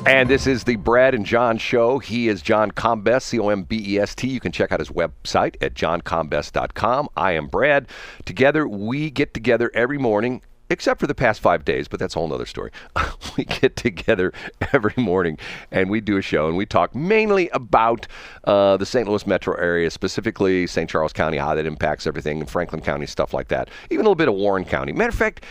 And this is the Brad and John Show. He is John Combest, C-O-M-B-E-S-T. You can check out his website at johncombest.com. I am Brad. Together, we get together every morning, except for the past 5 days, but that's a whole other story. We get together every morning, and we do a show, and we talk mainly about the St. Louis metro area, specifically St. Charles County, how that impacts everything, and Franklin County, stuff like that. Even a little bit of Warren County. Matter of fact,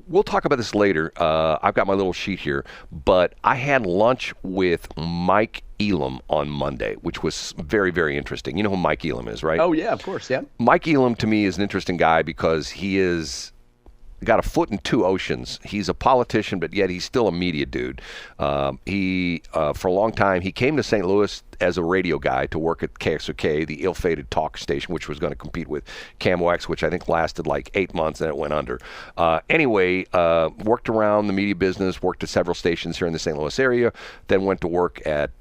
we'll talk about this later. I've got my little sheet here, but I had lunch with Mike Elam on Monday, which was very, very interesting. You know who Mike Elam is, right? Oh, yeah, of course, yeah. Mike Elam, to me, is an interesting guy because he is got a foot in two oceans. He's a politician, but yet he's still a media dude. For a long time, he came to St. Louis as a radio guy to work at KXOK, the ill-fated talk station, which was going to compete with KMOX, which I think lasted like 8 months, and it went under. Worked around the media business, worked at several stations here in the St. Louis area, then went to work at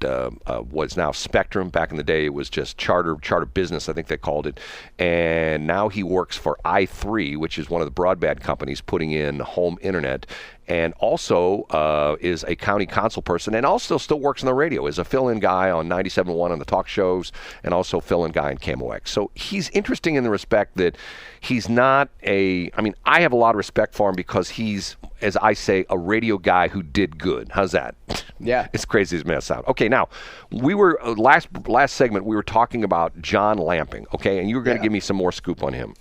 what's now Spectrum. Back in the day, it was just Charter Business, I think they called it. And now he works for i3, which is one of the broadband companies putting in home internet, and also is a county council person, and also still works on the radio, is a fill-in guy on 97.1 on the talk shows, and also fill-in guy in KMOX. So he's interesting in the respect that he's not I have a lot of respect for him because he's, as I say, a radio guy who did good. How's that? Yeah. It's crazy as it may sound. Okay, now, we were, last segment, we were talking about John Lamping, okay, and you were going to give me some more scoop on him.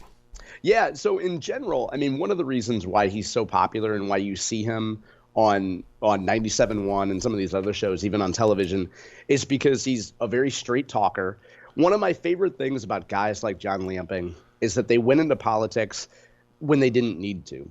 Yeah, so in general, I mean, one of the reasons why he's so popular and why you see him on 97.1 and some of these other shows, even on television, is because he's a very straight talker. One of my favorite things about guys like John Lamping is that they went into politics when they didn't need to.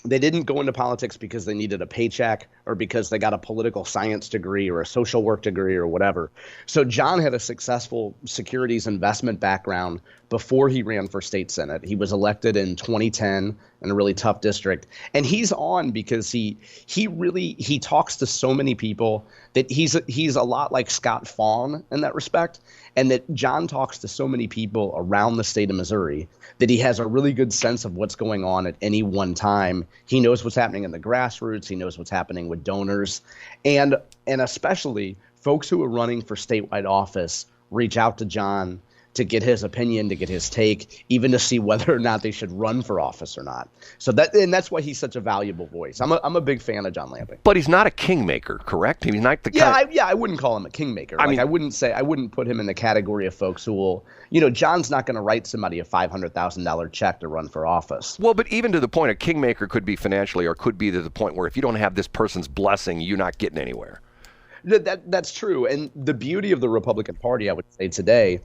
They didn't go into politics because they needed a paycheck or because they got a political science degree or a social work degree or whatever. So John had a successful securities investment background before he ran for state senate. He was elected in 2010 in a really tough district. And he's on because he talks to so many people that he's a lot like Scott Fawn in that respect. And that John talks to so many people around the state of Missouri that he has a really good sense of what's going on at any one time. He knows what's happening in the grassroots. He knows what's happening with donors. And especially folks who are running for statewide office reach out to John to get his opinion, to get his take, even to see whether or not they should run for office or not. So that's why he's such a valuable voice. I'm a big fan of John Lamping. But he's not a kingmaker, correct? He's not the I wouldn't call him a kingmaker. I wouldn't put him in the category of folks who will, John's not going to write somebody a $500,000 check to run for office. Well, but even to the point, a kingmaker could be financially, or could be to the point where if you don't have this person's blessing, you're not getting anywhere. That's true. And the beauty of the Republican Party, I would say today,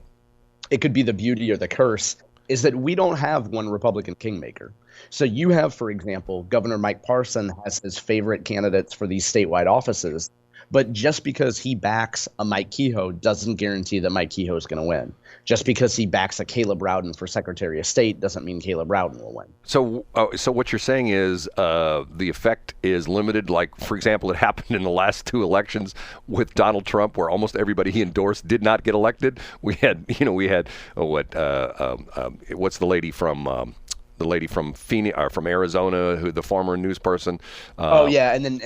it could be the beauty or the curse, is that we don't have one Republican kingmaker. So you have, for example, Governor Mike Parson has his favorite candidates for these statewide offices. But just because he backs a Mike Kehoe doesn't guarantee that Mike Kehoe is going to win. Just because he backs a Caleb Rowden for Secretary of State doesn't mean Caleb Rowden will win. So what you're saying is the effect is limited. Like, for example, it happened in the last two elections with Donald Trump, where almost everybody he endorsed did not get elected. We had what's the lady from Phoenix, from Arizona, who the former news person. And then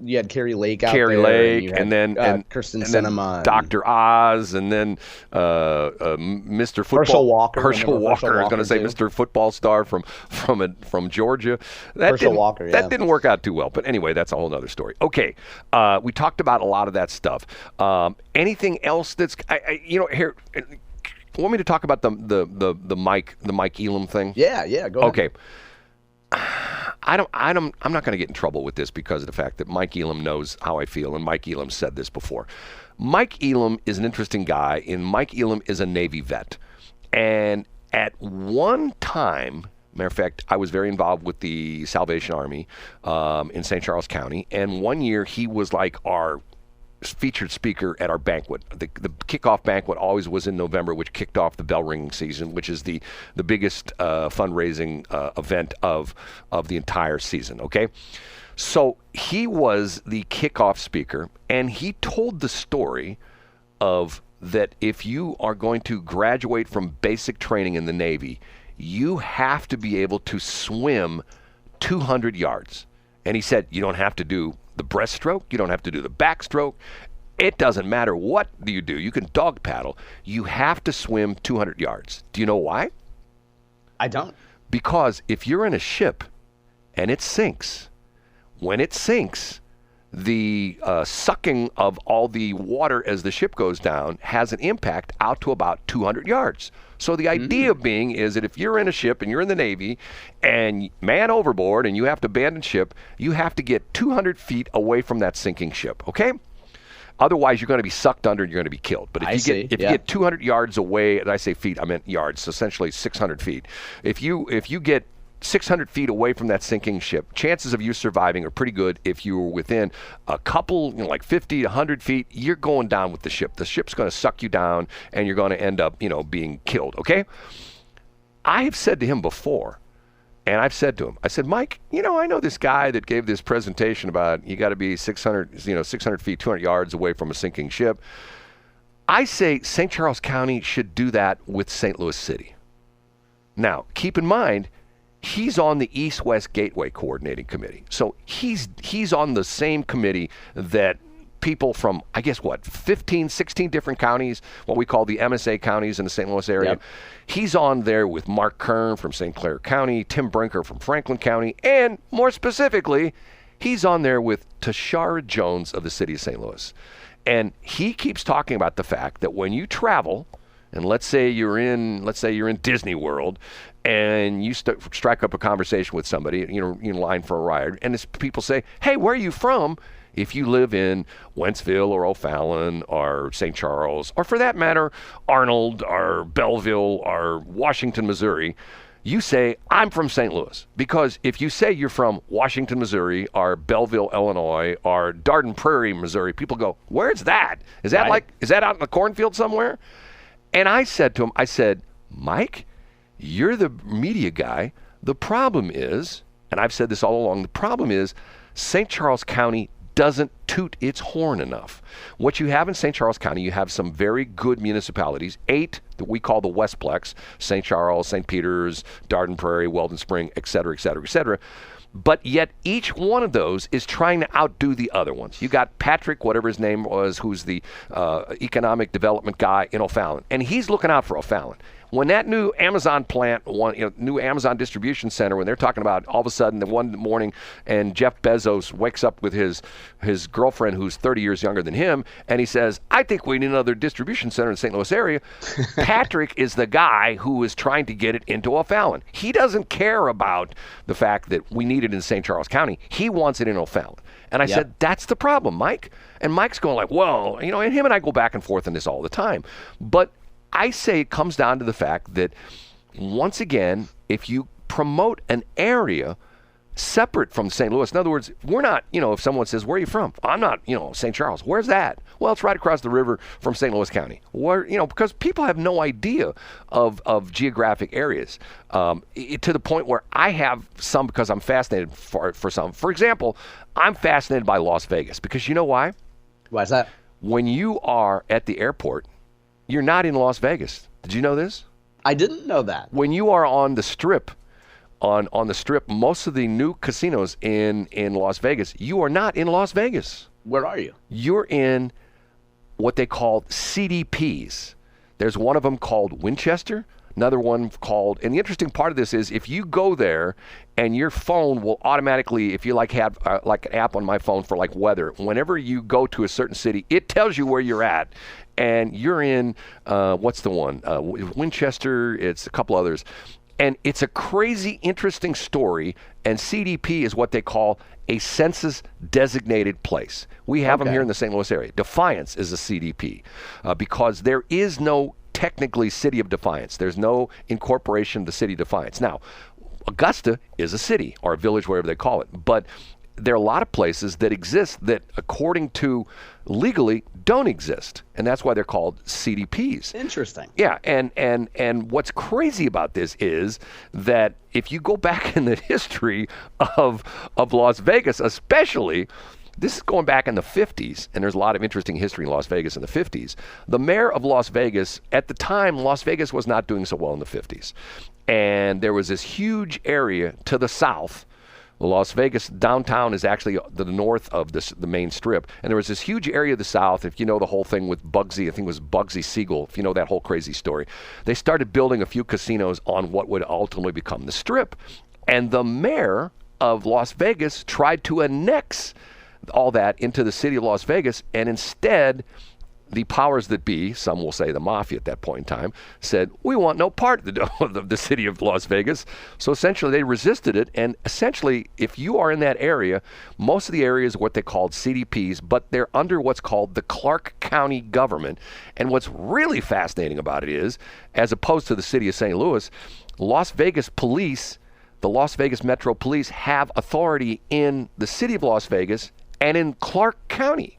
you had Carrie Lake out there. Carrie Lake, and then Kirsten Sinema, Dr. Oz, and then Mr. Football. Herschel Walker. I was going to say too. Mr. Football Star from Georgia. That didn't work out too well. But anyway, that's a whole other story. Okay, we talked about a lot of that stuff. Anything else that's here? Want me to talk about the Mike Elam thing? Yeah, go ahead. Okay. I'm not going to get in trouble with this because of the fact that Mike Elam knows how I feel, and Mike Elam said this before. Mike Elam is an interesting guy, and Mike Elam is a Navy vet. And at one time, matter of fact, I was very involved with the Salvation Army in St. Charles County, and one year he was like our featured speaker at our banquet. The kickoff banquet always was in November, which kicked off the bell ringing season, which is the biggest fundraising event of the entire season. Okay, so he was the kickoff speaker, and he told the story of that if you are going to graduate from basic training in the Navy, you have to be able to swim 200 yards. And he said, you don't have to do the breaststroke. You don't have to do the backstroke. It doesn't matter what you do. You can dog paddle. You have to swim 200 yards. Do you know why? I don't. Because if you're in a ship and it sinks, when it sinks, the sucking of all the water as the ship goes down has an impact out to about 200 yards. So the idea being is that if you're in a ship and you're in the Navy and man overboard and you have to abandon ship, you have to get 200 feet away from that sinking ship, okay? Otherwise, you're going to be sucked under and you're going to be killed. But if you get 200 yards away, and I say feet, I meant yards, so essentially 600 feet. If you get 600 feet away from that sinking ship, chances of you surviving are pretty good. If you were within a couple, like 50 to 100 feet, you're going down with the ship. The ship's going to suck you down, and you're going to end up, being killed, okay? I have said to him before, and I've said to him, I said, Mike, I know this guy that gave this presentation about you got to be 600 feet, 200 yards away from a sinking ship. I say St. Charles County should do that with St. Louis City. Now, keep in mind, he's on the East-West Gateway Coordinating Committee. So he's on the same committee that people from, 15, 16 different counties, what we call the MSA counties in the St. Louis area. Yep. He's on there with Mark Kern from St. Clair County, Tim Brinker from Franklin County, and more specifically, he's on there with Tashara Jones of the city of St. Louis. And he keeps talking about the fact that when you travel, and let's say you're in Disney World, and you strike up a conversation with somebody, you're in line for a ride, and people say, hey, where are you from? If you live in Wentzville or O'Fallon or St. Charles, or for that matter, Arnold or Belleville or Washington, Missouri, you say, I'm from St. Louis. Because if you say you're from Washington, Missouri, or Belleville, Illinois, or Dardenne Prairie, Missouri, people go, where's that? Is that is that out in the cornfield somewhere? And I said to him, Mike, you're the media guy. The problem is, and I've said this all along, the problem is St. Charles County doesn't toot its horn enough. What you have in St. Charles County, you have some very good municipalities, 8 that we call the Westplex, St. Charles, St. Peters, Dardenne Prairie, Weldon Spring, et cetera, et cetera, et cetera. But yet each one of those is trying to outdo the other ones. You got Patrick, whatever his name was, who's the economic development guy in O'Fallon, and he's looking out for O'Fallon. When that new Amazon plant, new Amazon distribution center, when they're talking about all of a sudden the one morning and Jeff Bezos wakes up with his girlfriend who's 30 years younger than him, and he says, I think we need another distribution center in the St. Louis area. Patrick is the guy who is trying to get it into O'Fallon. He doesn't care about the fact that we need it in St. Charles County. He wants it in O'Fallon. And I said, that's the problem, Mike. And Mike's going like, well, and him and I go back and forth on this all the time. But I say it comes down to the fact that, once again, if you promote an area separate from St. Louis, in other words, we're not, if someone says, where are you from? I'm not, St. Charles. Where's that? Well, it's right across the river from St. Louis County. Where, because people have no idea of geographic areas to the point where I have some because I'm fascinated for some. For example, I'm fascinated by Las Vegas because you know why? Why is that? When you are at the airport, you're not in Las Vegas. Did you know this? I didn't know that. When you are on the Strip, on the Strip, most of the new casinos in Las Vegas, you are not in Las Vegas. Where are you? You're in what they call CDPs. There's one of them called Winchester, another one called, and the interesting part of this is if you go there and your phone will automatically, if you have like an app on my phone for like weather, whenever you go to a certain city, it tells you where you're at. And you're in, what's the one? Winchester, it's a couple others. And it's a crazy, interesting story. And CDP is what they call a census-designated place. We have them here in the St. Louis area. Defiance is a CDP because there is no technically city of Defiance. There's no incorporation of the city of Defiance. Now, Augusta is a city or a village, whatever they call it. But there are a lot of places that exist that, according to legally, don't exist, and that's why they're called CDPs. Interesting. Yeah, and what's crazy about this is that if you go back in the history of Las Vegas, especially, this is going back in the 50s, and there's a lot of interesting history in Las Vegas in the 50s. The mayor of Las Vegas, at the time, Las Vegas was not doing so well in the 50s, and there was this huge area to the south. Las Vegas downtown is actually the north of the main strip, and there was this huge area of the south. If you know the whole thing with Bugsy, I think it was Bugsy Siegel. If you know that whole crazy story, they started building a few casinos on what would ultimately become the strip, and the mayor of Las Vegas tried to annex all that into the city of Las Vegas, and instead the powers that be, some will say the mafia at that point in time, said, we want no part of the city of Las Vegas. So essentially they resisted it, and essentially if you are in that area, most of the areas are what they called CDPs, but they're under what's called the Clark County government. And what's really fascinating about it is, as opposed to the city of St. Louis, Las Vegas police, the Las Vegas Metro Police, have authority in the city of Las Vegas and in Clark County.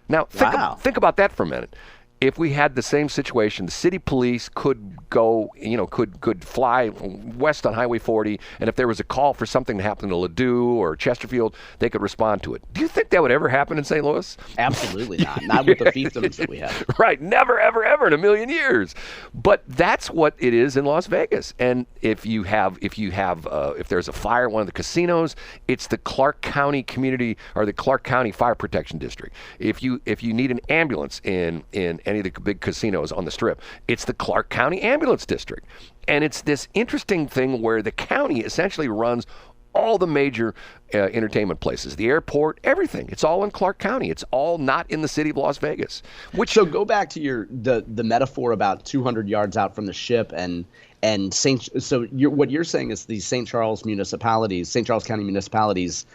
Now, think about that for a minute. If we had the same situation, the city police could go, could fly west on Highway 40, and if there was a call for something to happen to Ladue or Chesterfield, they could respond to it. Do you think that would ever happen in St. Louis? Absolutely not. Not with the fiefdoms that we have. Right. Never, ever, ever in a million years. But that's what it is in Las Vegas. And if there's a fire at one of the casinos, it's the Clark County Community or the Clark County Fire Protection District. If you need an ambulance in any of the big casinos on the strip, it's the Clark County Ambulance District. And it's this interesting thing where the county essentially runs all the major entertainment places, the airport, everything. It's all in Clark County. It's all not in the city of Las Vegas. So go back to the metaphor about 200 yards out from the ship and what you're saying is these St. Charles County municipalities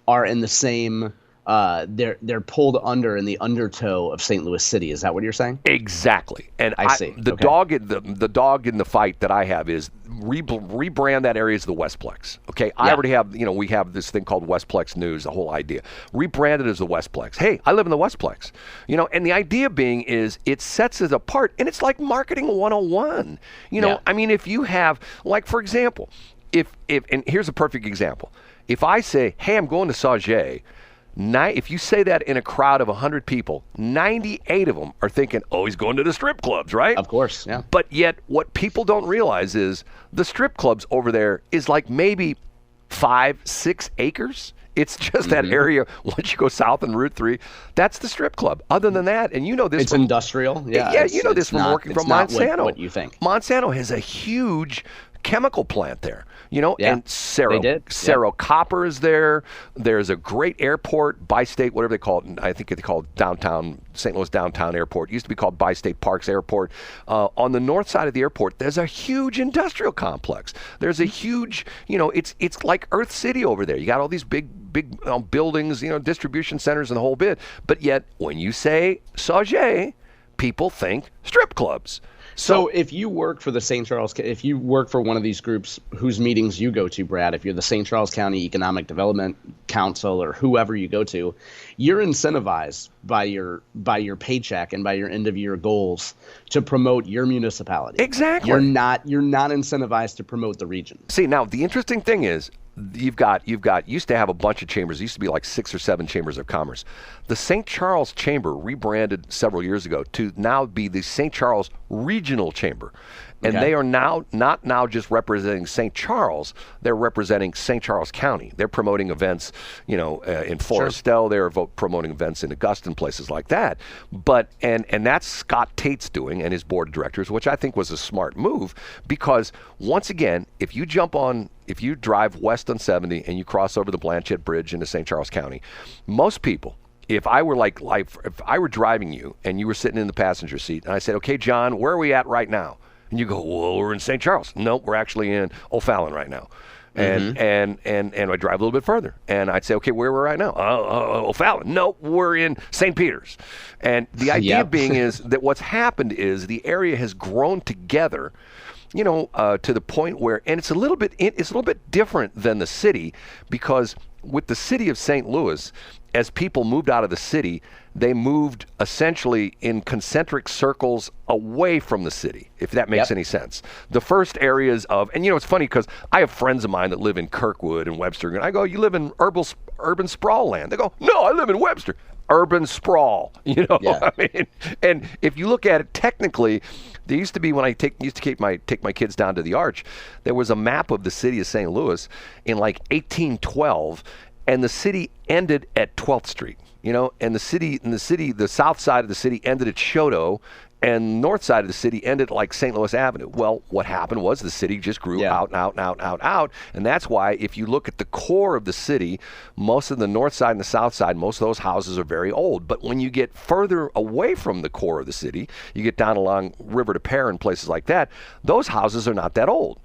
are in the same. They're pulled under in the undertow of St. Louis City. Is that what you're saying? Exactly. And I see. The dog in the fight that I have is rebrand that area as the Westplex. Okay. I already have, we have this thing called Westplex News, the whole idea. Rebrand it as the Westplex. Hey, I live in the Westplex. And the idea being is it sets it apart, and it's like marketing 101. I mean, if you have, like, for example, and here's a perfect example. If I say, hey, I'm going to Sauget, if you say that in a crowd of 100 people, 98 of them are thinking, oh, he's going to the strip clubs, right? Of course, yeah. But yet what people don't realize is the strip clubs over there is like maybe 5-6 acres. It's just that area. Once you go south on Route 3, that's the strip club. Other than that, and you know this. It's industrial. Yeah. Yeah, you know this from working from Monsanto. What you think. Monsanto has a huge chemical plant there, and Cerro Copper is there. There's a great airport, Bi-State, whatever they call it. I think they call it downtown, St. Louis Downtown Airport. It used to be called Bi-State Parks Airport. On the north side of the airport, there's a huge industrial complex. There's a huge, it's like Earth City over there. You got all these big buildings, distribution centers and the whole bit. But yet, when you say Sauget, people think strip clubs. So if you work for if you work for one of these groups whose meetings you go to, Brad, if you're the St. Charles County Economic Development Council or whoever you go to, you're incentivized by your paycheck and by your end of year goals to promote your municipality. Exactly. You're not incentivized to promote the region. See, now the interesting thing is, used to have a bunch of chambers. It used to be like 6 or 7 chambers of commerce. The St. Charles Chamber rebranded several years ago to now be the St. Charles Regional Chamber. And they are now not just representing St. Charles, they're representing St. Charles County. They're promoting events, in Forestville. They're promoting events in Augusta and places like that. But and that's Scott Tate's doing and his board of directors, which I think was a smart move, because once again, if you drive west on 70 and you cross over the Blanchette Bridge into St. Charles County, most people, if I were driving you and you were sitting in the passenger seat and I said, okay, John, where are we at right now? And you go, well, we're in St. Charles. No, we're actually in O'Fallon right now. And I drive a little bit further. And I'd say, okay, where we're right now? O'Fallon. No, we're in St. Peter's. And the idea being is that what's happened is the area has grown together, to the point where, and it's a little bit different than the city, because with the city of St. Louis, as people moved out of the city, they moved essentially in concentric circles away from the city, if that makes any sense. The first areas of, and it's funny because I have friends of mine that live in Kirkwood and Webster, and I go, you live in urban sprawl land? They go, no, I live in Webster. urban sprawl. Yeah. I mean, and if you look at it technically, there used to be when I used to take my kids down to the Arch, there was a map of the city of St. Louis in like 1812, and the city ended at 12th Street. And the south side of the city ended at Choteau, and north side of the city ended like St. Louis Avenue. Well, what happened was the city just grew out and out and out and out, out. And that's why if you look at the core of the city, most of the north side and the south side, most of those houses are very old. But when you get further away from the core of the city, you get down along River to Pear and places like that, those houses are not that old.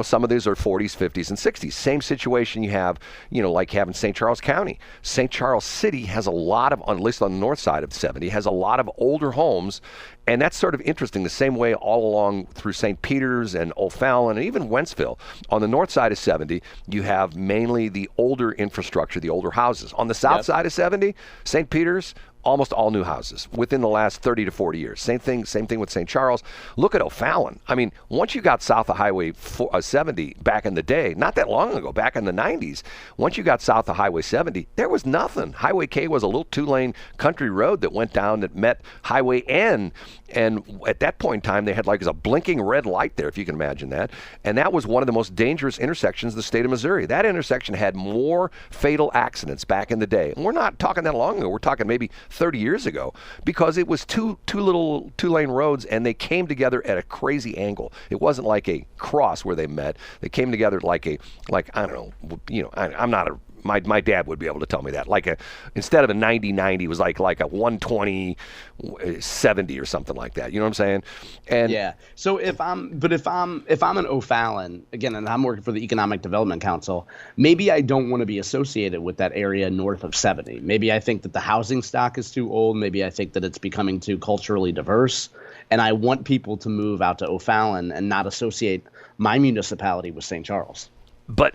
Some of these are 40s, 50s, and 60s. Same situation you have, like having St. Charles County. St. Charles City has a lot of, at least on the north side of 70, has a lot of older homes. And that's sort of interesting, the same way all along through St. Peter's and O'Fallon and even Wentzville. On the north side of 70, you have mainly the older infrastructure, the older houses. On the south side of 70, St. Peter's, almost all new houses within the last 30 to 40 years. Same thing with St. Charles. Look at O'Fallon. I mean, once you got south of Highway 70 back in the day, not that long ago, back in the 90s, once you got south of Highway 70, there was nothing. Highway K was a little two-lane country road that went down that met Highway N. And at that point in time, they had like a blinking red light there, if you can imagine that. And that was one of the most dangerous intersections in the state of Missouri. That intersection had more fatal accidents back in the day. And we're not talking that long ago. We're talking maybe 30 years ago, because it was two little two-lane roads, and they came together at a crazy angle. It wasn't like a cross where they met. They came together like I don't know, I'm not a my dad would be able to tell me that. Instead of a 90-90, it was like a 120-70 or something like that. You know what I'm saying? And yeah. So if I'm an O'Fallon again, and I'm working for the Economic Development Council, maybe I don't want to be associated with that area north of 70. Maybe I think that the housing stock is too old. Maybe I think that it's becoming too culturally diverse, and I want people to move out to O'Fallon and not associate my municipality with St. Charles. But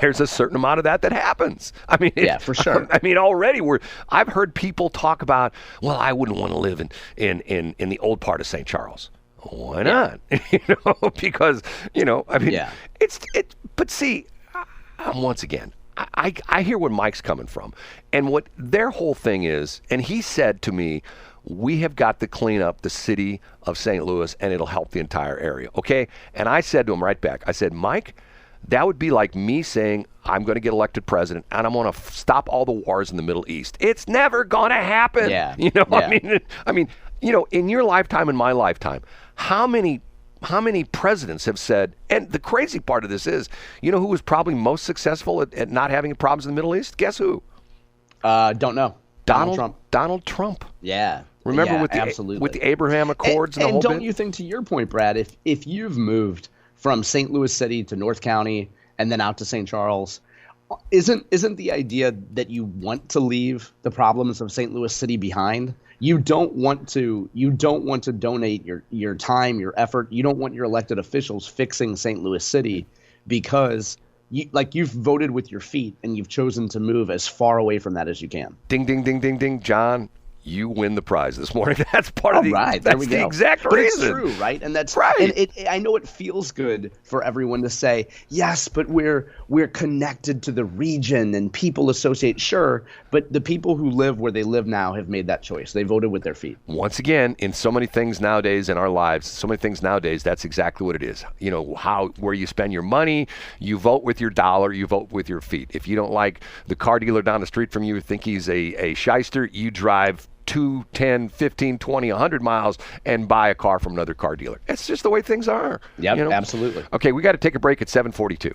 there's a certain amount of that happens. I mean, yeah, for sure. I mean, already I've heard people talk about, well, I wouldn't want to live in the old part of St. Charles. Why not? Because I mean, But see, once again, I hear where Mike's coming from, and what their whole thing is. And he said to me, we have got to clean up the city of St. Louis, and it'll help the entire area. Okay, and I said to him right back, I said, Mike, that would be like me saying I'm going to get elected president and I'm going to stop all the wars in the Middle East. It's never going to happen. Yeah. I mean, in your lifetime and my lifetime, how many presidents have said, and the crazy part of this is, who was probably most successful at not having problems in the Middle East? Guess who? Don't know. Donald Trump. Donald Trump. Yeah. Remember with the Abraham Accords and the whole bit? And don't you think, to your point, Brad, if you've moved from St. Louis City to North County and then out to St. Charles, isn't the idea that you want to leave the problems of St. Louis City behind? You don't want to donate your time, your effort. You don't want your elected officials fixing St. Louis City because you've voted with your feet and you've chosen to move as far away from that as you can. Ding, ding, ding, ding, ding. John, you win the prize this morning. That's part of the right, that's the exact but reason. It's true, right? And that's right. And I know it feels good for everyone to say, yes, but we're connected to the region and people associate. Sure, but the people who live where they live now have made that choice. They voted with their feet. Once again, in so many things nowadays in our lives, that's exactly what it is. Where you spend your money, you vote with your dollar, you vote with your feet. If you don't like the car dealer down the street from you, think he's a shyster, you drive 2, 10, 15, 20, 100 miles and buy a car from another car dealer. It's just the way things are. Yep, absolutely. Okay, we got to take a break at 7:42.